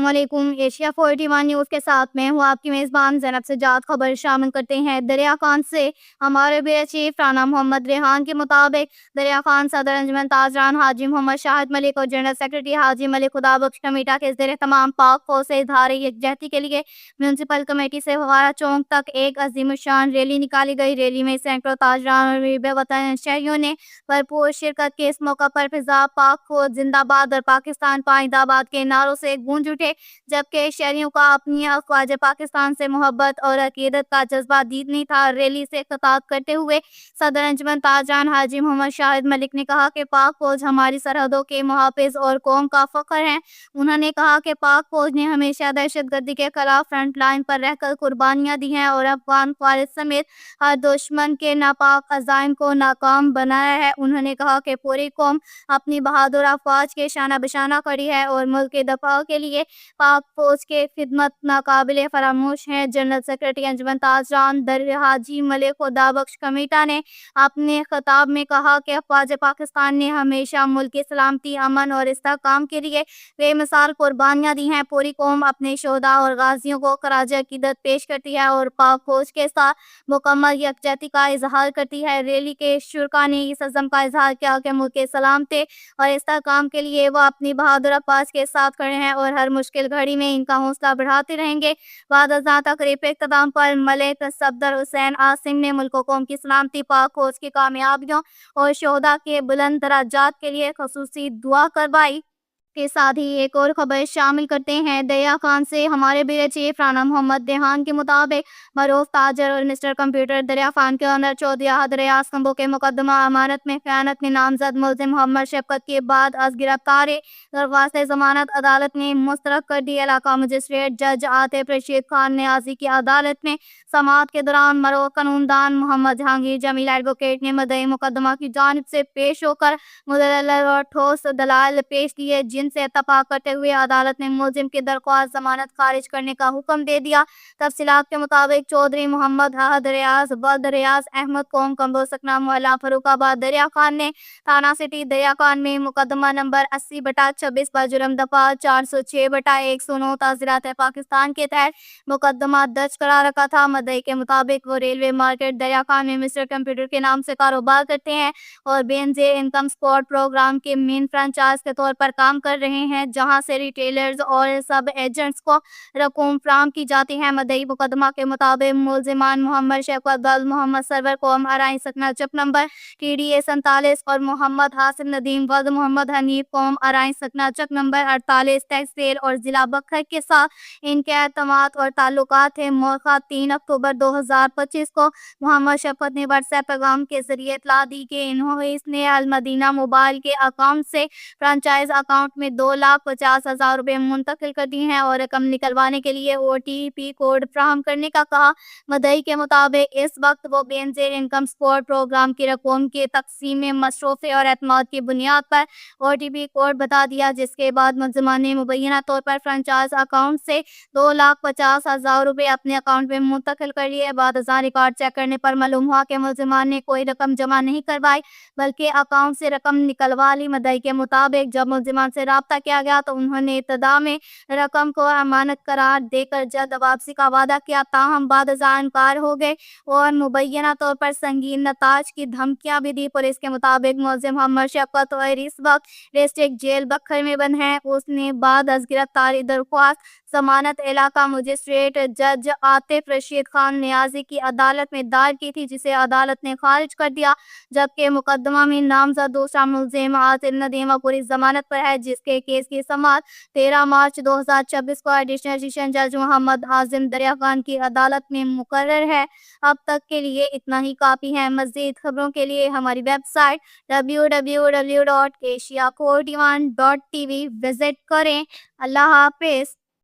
अस्सलाम वालेकुम। Asia 41 news के साथ मैं हूँ आपकी मेज़बान ज़ैनब सज्जाद। खबर शामिल करते हैं दरिया खान से। हमारे ब्यूरो चीफ राना मोहम्मद रेहान के मुताबिक दरिया खान सदर अंजुमन ताजरान हाजी मोहम्मद शाहिद मलिक और जनरल सेक्रेटरी हाजी मलिक खुदाबख्श कमेटा के ज़ेर तमाम पाक फौज से इज़हार यकजहती के लिए म्यूनसिपल कमेटी से फव्वारा चौक तक एक अज़ीमुश्शान रैली निकाली गई। रैली में सैकड़ों ताजरान और गरीब वतन शहरियों ने भरपूर शिरकत की। इस मौका पर फिजा पाक फौज जिंदाबाद और पाकिस्तान पाइंदाबाद के नारों से गूंज उठे, जबकि शहरियों का अपनी ख्वाजा पाकिस्तान से मोहब्बत और अकीदत का जज्बा दीदनी था। रैली से खिताब करते हुए सदर अंजुमन ताजरान हाजी मोहम्मद शाहिद मलिक ने कहा कि पाक फौज हमारी सरहदों के मुहाफिज और कौम का फख्र है। उन्होंने कहा कि पाक फौज ने हमेशा दहशतगर्दी के खिलाफ फ्रंट लाइन पर रहकर कुर्बानियां दी हैं और अफगान फौज समेत हर दुश्मन के नापाक अज़ाइम को नाकाम बनाया है। उन्होंने कहा कि पूरी कौम अपनी बहादुर अफवाज के शाना बशाना खड़ी है और मुल्क के दफा के लिए पाक फौज के खिदमत नाकाबिले फरामोश है। जनरल सेक्रेटरी अंजुमन ताजरान दर हाजी मलिक खुदाबख्श कमेटा ने अपने खिताब में कहा कि अफवाज पाकिस्तान ने हमेशा मुल्क की सलामती, अमन और इस्तेहकाम के लिए बेमिसाल कुर्बानियां दी हैं। पूरी कौम अपने शोहदा और गाजियों को खराज अकीदत पेश करती है और पाक फौज के साथ मुकम्मल यकजहती का इजहार करती है। रैली के शुरा ने इस अज़म का इजहार किया कि मुल्क के सलामती और इस्तेहकाम के लिए वो अपनी बहादुर अफवाज के साथ खड़े हैं और हर मुश्किल घड़ी में इनका हौसला बढ़ाते रहेंगे। बाद अज़ां तकरीब इख्तिताम पर मलिक सफदर हुसैन आसिम ने मुल्क व कौम की सलामती, पाक फौज की कामयाबियों और शोहदा के बुलंद दराजात के लिए खसूसी दुआ करवाई। के साथ ही एक और खबर शामिल करते हैं दरिया खान से। हमारे ब्यूरो चीफ राना मोहम्मद रेहान के मुताबिक मरूफ ताजर और मिस्टर कंप्यूटर दरिया खान के ऑनर चौधरी अहद रियाज कंबो के मुकदमा अमानत में खयानत में नामजद मुलजिम मोहम्मद शफकत के बाद अज गिरफ्तारी दरख्वास्त जमानत अदालत ने मुस्तरद कर दी। इलाका मजिस्ट्रेट जज आतिफ रशीद खान न्याजी की अदालत में समाअत के दौरान मरूफ कानूनदान मोहम्मद जहांगीर जमील एडवोकेट ने मदई मुकदमा की जानिब से पेश होकर मुदल्लल और ठोस दलाल पेश किए, जिनसे इत्तफाक करते हुए अदालत ने मुलजिम की दरख्वास्त जमानत खारिज करने का हुक्म दे दिया। तफसीलात के मुताबिक चौधरी मोहम्मद अहद रियाज वल्द रियाज अहमद कौम कंबो सकना मोहल्ला फरुखाबाद दरिया खान ने थाना सिटी दरिया खान में मुकदमा नंबर 80/26 पर जुर्म दफा 406/109 ताज़ीरात पाकिस्तान के तहत मुकदमा दर्ज करा रखा था। मदई के मुताबिक वो रेलवे मार्केट दरिया खान में मिस्टर कंप्यूटर के नाम से कारोबार करते हैं और बेनजीर इनकम स्पॉट प्रोग्राम के मेन फ्रेंचाइज के तौर पर काम कर रहे हैं, जहां से रिटेलर्स और सब एजेंट्स को रकूम फ्राहम की जाती है। मदई मुकदमा के मुताबिक मुलजिमान मोहम्मद शफकत वल्द मोहम्मद सरवर कौम अराई सकना चक नंबर TDA 47 और मोहम्मद हासिम नदीम वल्द मोहम्मद हनीफ कौम अराई सकना चक नंबर 48 तहसील और जिला बखर के साथ इनके एतमाद और ताल्लुकात है। मौका 3 अक्टूबर 2025 को मोहम्मद शफकत ने व्हाट्सएप पैगाम के जरिए इतला दी कि इसने अल मदीना मोबाइल के अकाउंट से फ्रेंचाइज अकाउंट में 2,50,000 रुपए मुंतकिल कर दिए हैं और रकम निकलवाने के लिए OTP कोड फ्राहम करने का कहा। मदई के मुताबिक इस वक्त वो बेनजीर इनकम सपोर्ट प्रोग्राम की रकम के तकसीम में मसरूफे और एतमाद की बुनियाद पर OTP कोड बता दिया, जिसके बाद मुलजिमान ने मुबैना तौर पर फ्रेंचाइज अकाउंट से 2,50,000 रुपए अपने अकाउंट में मुंतकिल कर लिए। बाद रिकॉर्ड चेक करने पर मालूम हुआ कि मुलजिमान ने कोई रकम जमा नहीं करवाई बल्कि अकाउंट से रकम निकलवा ली। मदई के मुताबिक जब मुलजिमान से राब्ता किया गया तो उन्होंने इब्तदा में रकम को अमानत करार देकर जल्द वापसी का वादा किया, ताहम बाद इनकार हो गए और मुबैना तौर पर संगीन नताज की धमकियां भी दी। पुलिस के मुताबिक मुलजिम मोहम्मद शफकत और इस वक्त डिस्ट्रिक्ट जेल बखर में बंद है। उसने बाद अज गिरफ्तारी दरख्वास्त जमानत इलाका मजिस्ट्रेट जज आतिफ रशीद खान न्याजी की अदालत में दायर की थी, जिसे अदालत ने खारिज कर दिया, जबकि मुकदमा में नामजद दूसरा मुलजिम आतिफ नदीम पूरी जमानत पर है, जिसके केस की समाअत 13 मार्च 2026 को एडिशनल सेशन जज मोहम्मद आजिम दरिया खान की अदालत में मुकर्रर है। अब तक के लिए इतना ही काफ़ी है। मज़ीद खबरों के लिए हमारी वेबसाइट www.asia41.tv विजिट करें। अल्लाह हाफिज़।